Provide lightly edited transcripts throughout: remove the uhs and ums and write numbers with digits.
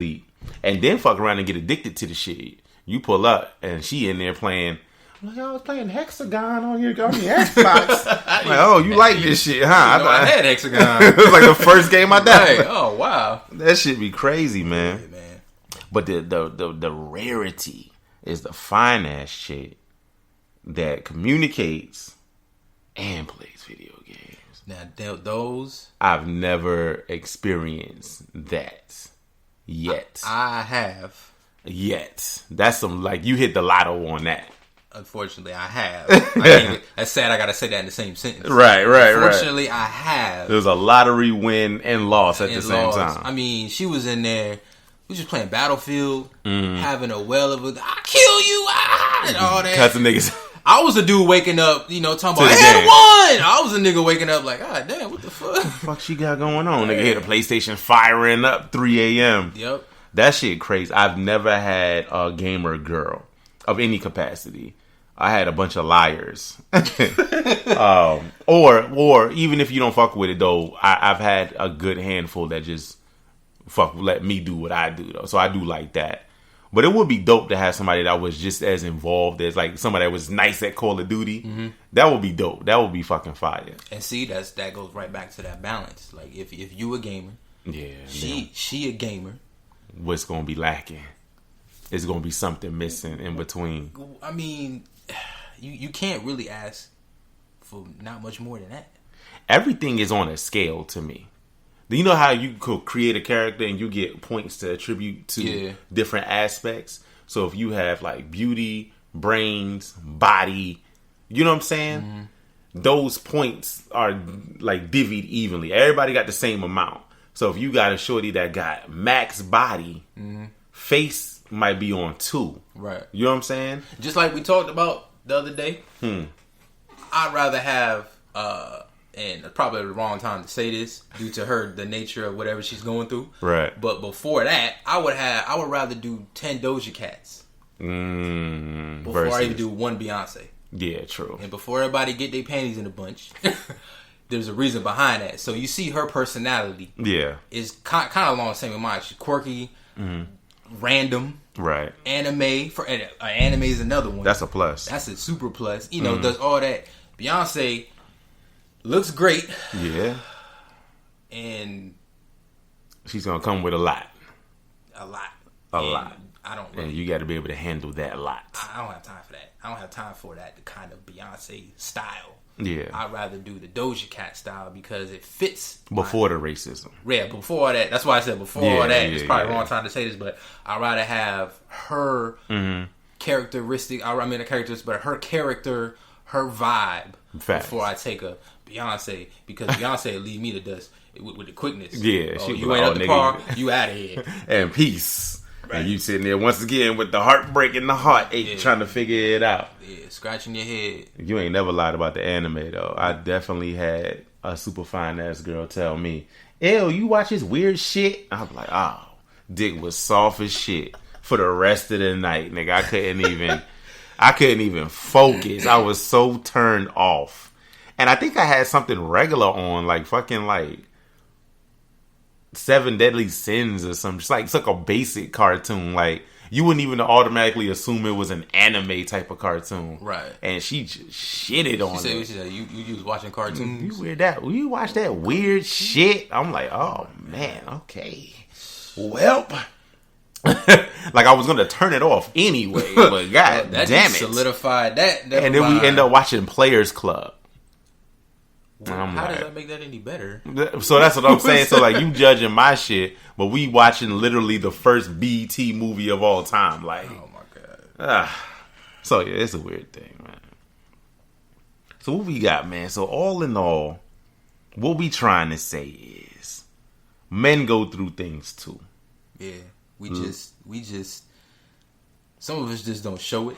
and then fuck around and get addicted to the shit. You pull up and she in there playing. I'm like, I was playing Hexagon on your Xbox. Like, oh, you like this shit, huh? I had Hexagon. It was like the first game I did. Right. Oh wow, that shit be crazy, man. Yeah, man. But the rarity is the fine ass shit that communicates and plays video games. Now those I've never experienced that yet. I have. Yet. That's some, like, you hit the lotto on that. Unfortunately, I have. That's sad. I gotta say that in the same sentence. Right. Unfortunately, I have. There was a lottery win and loss at the same time. I mean, she was in there. We just playing Battlefield, having a well of a "I kill you," and all that. Cussing niggas. I was a dude waking up, talking about I had one. I was a nigga waking up like, ah, damn, what the fuck? What the fuck she got going on? Nigga hit a PlayStation firing up 3 a.m. Yep. That shit crazy. I've never had a gamer girl of any capacity. I had a bunch of liars. Or even if you don't fuck with it though, I've had a good handful that just let me do what I do though. So I do like that. But it would be dope to have somebody that was just as involved as like somebody that was nice at Call of Duty. Mm-hmm. That would be dope. That would be fucking fire. And see, that goes right back to that balance. Like if you a gamer, she a gamer. What's gonna be lacking? It's gonna be something missing in between. I mean, you can't really ask for not much more than that. Everything is on a scale to me. You know how you could create a character and you get points to attribute to different aspects? So if you have like beauty, brains, body, you know what I'm saying? Mm-hmm. Those points are like divvied evenly. Everybody got the same amount. So if you got a shorty that got max body, face might be on 2. Right. You know what I'm saying? Just like we talked about the other day. I'd rather have and probably the wrong time to say this due to the nature of whatever she's going through. Right. But before that, I would rather do 10 Doja Cats before I even do one Beyonce. Yeah, true. And before everybody get their panties in a bunch, there's a reason behind that. So you see her personality. Yeah. Is kind of along the same with mine. She's quirky, random. Right. Anime anime is another one. That's a plus. That's a super plus. Does all that. Beyonce looks great. Yeah. And she's gonna come with a lot. A lot. I don't really, and you got to be able to handle that lot. I don't have time for that. I don't have time for that kind of Beyonce style. Yeah. I'd rather do the Doja Cat style because it fits. Before the racism. Yeah, before that. That's why I said before all that. It's probably the wrong time to say this, but I'd rather have her characteristic. I mean, the characters, but her character, her vibe. Facts. Before I take a Beyonce, because Beyonce leave me to dust with the quickness. Yeah. You ain't up the par, you out of here. And peace. Right. And you sitting there once again with the heartbreak and the heartache trying to figure it out. Yeah, scratching your head. You ain't never lied about the anime though. I definitely had a super fine ass girl tell me, "Ew, you watch this weird shit?" I was like, "Oh, dick was soft as shit for the rest of the night, nigga. I couldn't even focus. I was so turned off." And I think I had something regular on, like fucking like 7 Deadly Sins or something. Just like it's like a basic cartoon. Like you wouldn't even automatically assume it was an anime type of cartoon. Right. And she just shitted on it. She said, you was watching cartoons? You watch that weird shit? I'm like, oh man, okay. Welp. Like I was gonna turn it off anyway, but god that damn it. Solidified that. And then we end up watching Players Club. Well, how does that make that any better? So that's what I'm saying. So like you judging my shit, but we watching literally the first BET movie of all time. Like, oh my god. So yeah, it's a weird thing, man. So what we got, man? So all in all, what we trying to say is, men go through things too. Yeah, we just. Some of us just don't show it.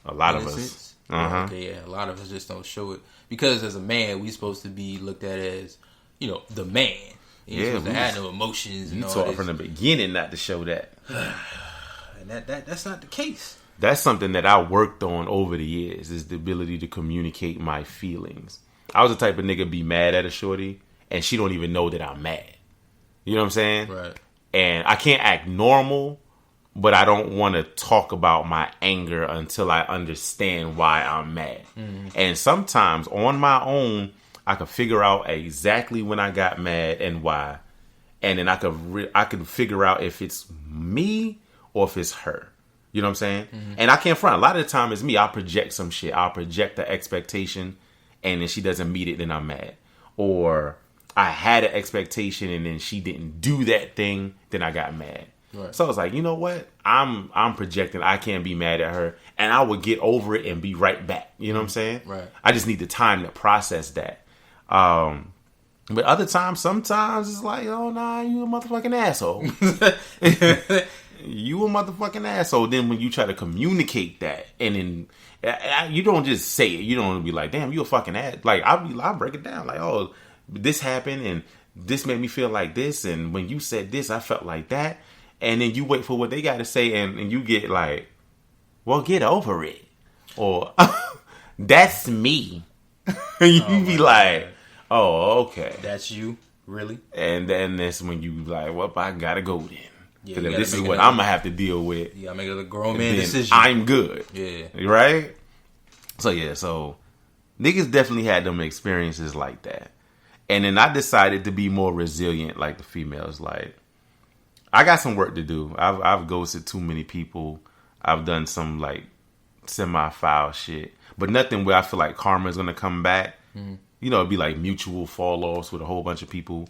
A lot of us. Okay, yeah, a lot of us just don't show it. Because as a man, we supposed to be looked at as, the man. You're supposed to have no emotions and all taught this. from the beginning not to show that. And that's not the case. That's something that I worked on over the years, is the ability to communicate my feelings. I was the type of nigga be mad at a shorty, and she don't even know that I'm mad. You know what I'm saying? Right. and I can't act normal, but I don't want to talk about my anger until I understand why I'm mad. And sometimes on my own, I can figure out exactly when I got mad and why. And then I could figure out if it's me or if it's her. You know what I'm saying? And I can't front. A lot of the time it's me. I'll project some shit. I'll project the expectation, and then she doesn't meet it, then I'm mad. Or I had an expectation and then she didn't do that thing, then I got mad. Right. So I was like, you know what? I'm projecting. I can't be mad at her, and I would get over it and be right back. You know what I'm saying? Right. I just need the time to process that. But other times, sometimes it's like, oh nah, you a motherfucking asshole. You a motherfucking asshole. Then when you try to communicate that, and then you don't just say it. You don't be like, damn, you a fucking ass. Like I'll break it down. Like, oh, this happened and this made me feel like this, and when you said this, I felt like that. And then you wait for what they got to say, and you get like, well, get over it, or that's me. You be like, God. Oh, okay, that's you, really. And then that's when you like, well, I gotta go then. Yeah, this is what I'm gonna have to deal with. Yeah, I make a grown man decision. I'm good. Yeah, right. So niggas definitely had them experiences like that, and then I decided to be more resilient, like the females. Like, I got some work to do. I've ghosted too many people. I've done some like semi-foul shit, but nothing where I feel like karma is gonna come back. You know, it'd be like mutual fall-offs with a whole bunch of people.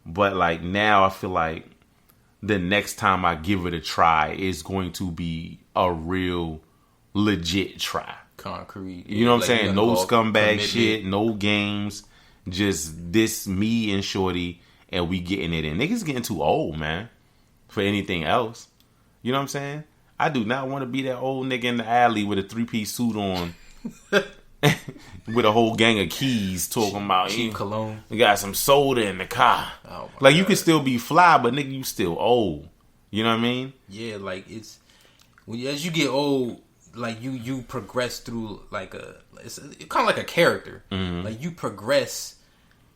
But like now I feel like the next time I give it a try is going to be a real legit try. Concrete. You know what I'm saying? No scumbag shit, no games. Just this, me and Shorty, and we getting it in. Niggas getting too old, man, for anything else. You know what I'm saying? I do not want to be that old nigga in the alley with a 3-piece suit on. With a whole gang of keys talking about cheap cologne. You got some soda in the car. Oh like God. You can still be fly, but nigga, you still old. You know what I mean? Yeah, like it's as you get old, like you progress through like it's kind of like a character. Like you progress,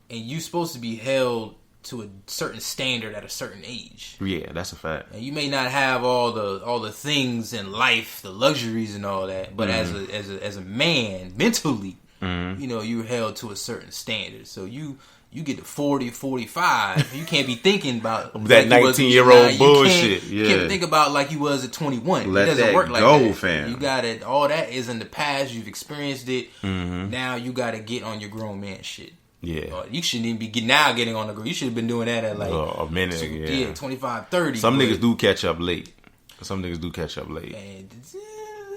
and you supposed to be held to a certain standard at a certain age. Yeah, that's a fact. And you may not have all the things in life, the luxuries and all that, but as a man, mentally, you know, you're held to a certain standard. So you get to 40, 45, you can't be thinking about that like 19-year-old bullshit. You can't think about like you was at 21. Let it doesn't work like that. Fam. You got it. All that is in the past. You've experienced it. Now you got to get on your grown man shit. Yeah. You shouldn't even be getting on the ground. You should have been doing that at like a minute. Yeah, 25, 30. Some niggas do catch up late. And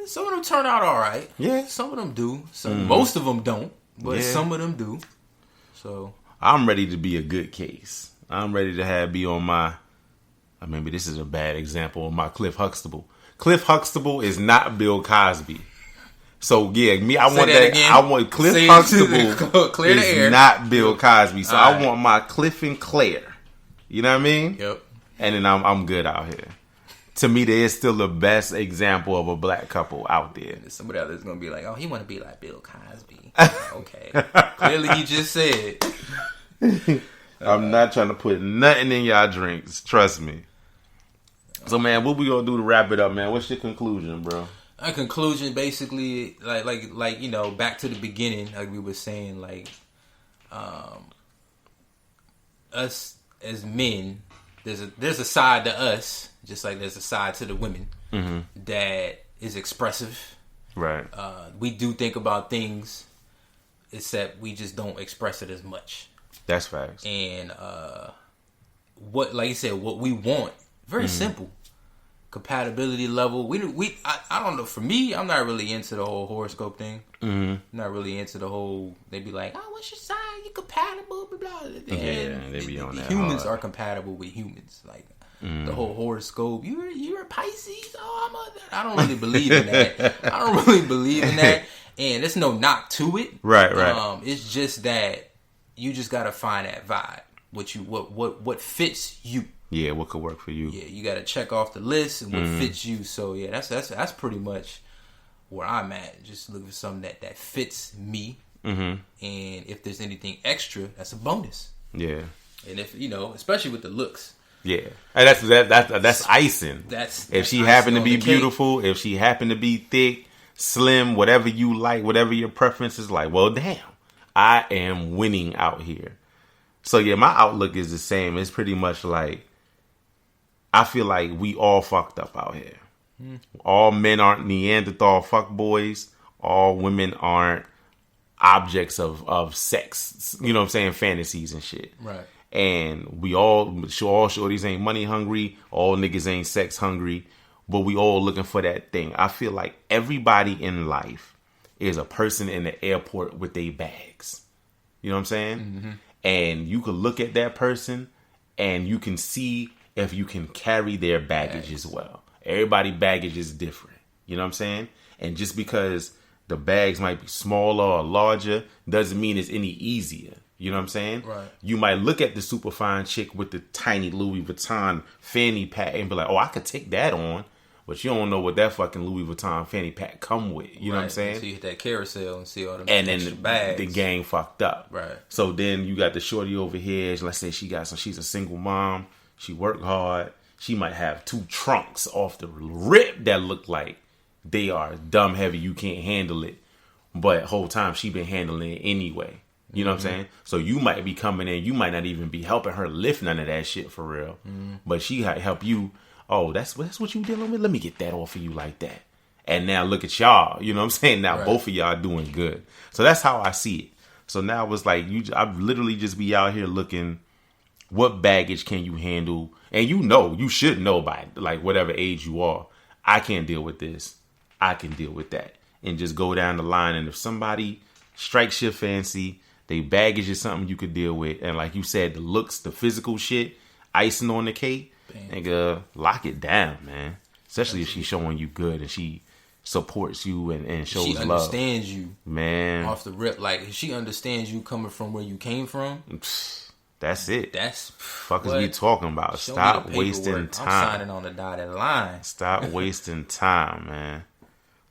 some of them turn out all right. Yeah. Some of them do. Most of them don't. But some of them do. So I'm ready to be a good case. I'm ready to be on my. Maybe this is a bad example of my Cliff Huxtable. Cliff Huxtable is not Bill Cosby. So yeah, I want Cliff Huxtable clear the air. Not Bill Cosby. So I want my Cliff and Claire. You know what I mean? Yep. And then I'm good out here. To me, they is still the best example of a black couple out there. There's somebody out there's gonna be like, oh, he want to be like Bill Cosby. Okay, clearly he just said. I'm not trying to put nothing in y'all drinks. Trust me. So man, what we gonna do to wrap it up, man? What's your conclusion, bro? A conclusion, basically, like you know, back to the beginning, like we were saying, like, us as men, there's a side to us, just like there's a side to the women that is expressive. Right. We do think about things, except we just don't express it as much. That's facts. And what, like you said, what we want, very simple. Compatibility level. I don't know. For me, I'm not really into the whole horoscope thing. I'm not really into the whole. They be like, "Oh, what's your sign? You compatible?" Blah blah. Yeah, they be on that. Humans are compatible with humans. Like the whole horoscope. You're a Pisces. Oh, I don't really believe in that. And there's no knock to it. Right. It's just that you just gotta find that vibe. What fits you. Yeah, what could work for you? Yeah, you got to check off the list and what fits you. So yeah, that's pretty much where I'm at. Just looking for something that fits me. And if there's anything extra, that's a bonus. Yeah. And if especially with the looks, Yeah, and that's icing. If she happened to be beautiful, if she happened to be thick, slim, whatever you like, whatever your preference is like, well, damn, I am winning out here. So yeah, my outlook is the same. It's pretty much like, I feel like we all fucked up out here. All men aren't Neanderthal fuckboys. All women aren't objects of sex. You know what I'm saying? Fantasies and shit. Right. And all shorties ain't money hungry. All niggas ain't sex hungry. But we all looking for that thing. I feel like everybody in life is a person in the airport with their bags. You know what I'm saying? Mm-hmm. And you could look at that person and you can see if you can carry their baggage as well. Everybody's baggage is different. You know what I'm saying? And just because the bags might be smaller or larger doesn't mean it's any easier. You know what I'm saying? Right. You might look at the super fine chick with the tiny Louis Vuitton fanny pack and be like, oh, I could take that on. But you don't know what that fucking Louis Vuitton fanny pack come with. You know what I'm saying? So you hit that carousel and see all them and then bags. The gang fucked up. Right. So then you got the shorty over here. Let's say she's a single mom. She worked hard. She might have 2 trunks off the rip that look like they are dumb heavy. You can't handle it. But whole time she been handling it anyway. You know what I'm saying? So you might be coming in. You might not even be helping her lift none of that shit for real. But she help you. Oh, that's what you dealing with? Let me get that off of you like that. And now look at y'all. You know what I'm saying? Now both of y'all doing good. So that's how I see it. So now it's like I literally just be out here looking, what baggage can you handle? And you should know by like whatever age you are. I can't deal with this. I can deal with that. And just go down the line. And if somebody strikes your fancy, they baggage is something you could deal with. And like you said, the looks, the physical shit, icing on the cake, nigga, lock it down, man. Especially if she's showing you good and she supports you and shows love. She understands you, man. Off the rip, like if she understands you coming from where you came from, that's it. That's fuck is we talking about? Stop wasting time. I'm signing on the dotted line. Stop wasting time, man.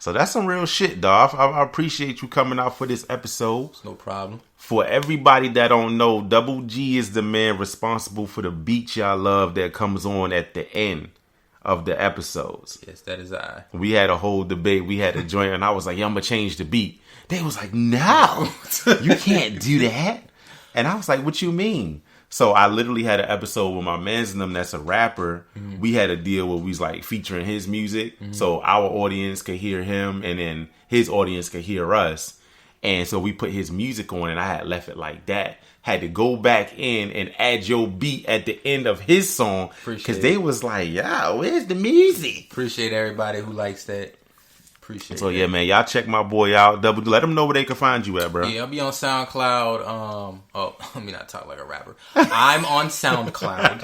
So that's some real shit, dog. I appreciate you coming out for this episode. It's no problem. For everybody that don't know, Double G is the man responsible for the beat y'all love that comes on at the end of the episodes. Yes, that is I. We had a whole debate. We had a joint, and I was like, yeah, I'm going to change the beat. They was like, no, you can't do that. And I was like, what you mean? So I literally had an episode with my man's and them that's a rapper. Mm-hmm. We had a deal where we was like featuring his music. Mm-hmm. So our audience could hear him and then his audience could hear us. And so we put his music on and I had left it like that. Had to go back in and add your beat at the end of his song. Because they was like, yeah, where's the music? Appreciate everybody who likes that. Appreciate so, yeah, man, y'all check my boy out. Double, let them know where they can find you at, bro. Yeah, I'll be on SoundCloud. Let me not talk like a rapper. I'm on SoundCloud.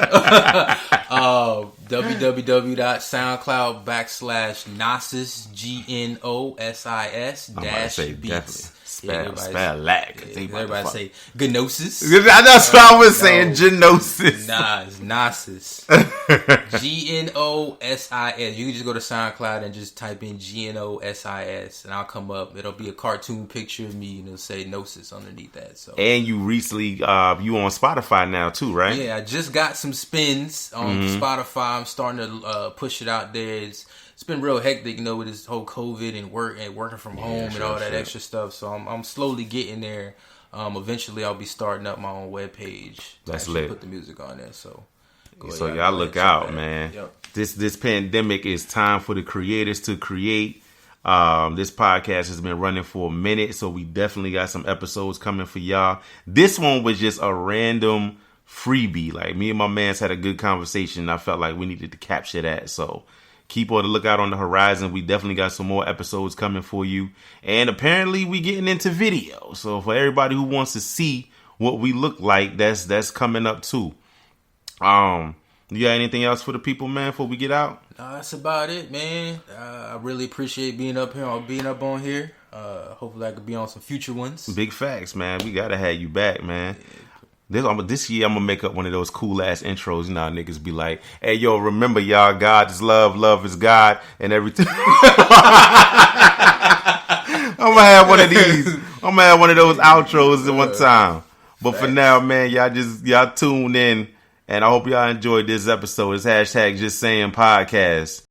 www.soundcloud.com/Gnosis, GNOSIS -beats. Spell lack. Everybody say Gnosis. That's what I was saying. Gnosis. Nah, it's Gnosis. GNOSIS. You can just go to SoundCloud and just type in GNOSIS, and I'll come up. It'll be a cartoon picture of me, and it'll say Gnosis underneath that. So. And you recently, you on Spotify now too, right? Yeah, I just got some spins on Spotify. I'm starting to push it out there. It's been real hectic, with this whole COVID and working from home and all that extra stuff. So I'm slowly getting there. Eventually, I'll be starting up my own webpage. That's lit. Put the music on there. So y'all look out, man. Yep. This pandemic is time for the creators to create. This podcast has been running for a minute, so we definitely got some episodes coming for y'all. This one was just a random freebie. Like me and my mans had a good conversation. And I felt like we needed to capture that. So. Keep on the lookout on the horizon. We definitely got some more episodes coming for you. And apparently we getting into video. So for everybody who wants to see what we look like, that's coming up too. You got anything else for the people, man, before we get out? That's about it, man. I really appreciate being up here or being up on here. Hopefully I could be on some future ones. Big facts, man. We got to have you back, man. This year, I'm going to make up one of those cool-ass intros. You know how niggas be like, hey, yo, remember, y'all, God is love, love is God, and everything. I'm going to have one of these. I'm going to have one of those outros at one time. But for now, man, y'all tune in And I hope y'all enjoyed this episode. It's hashtag Just Saying Podcast.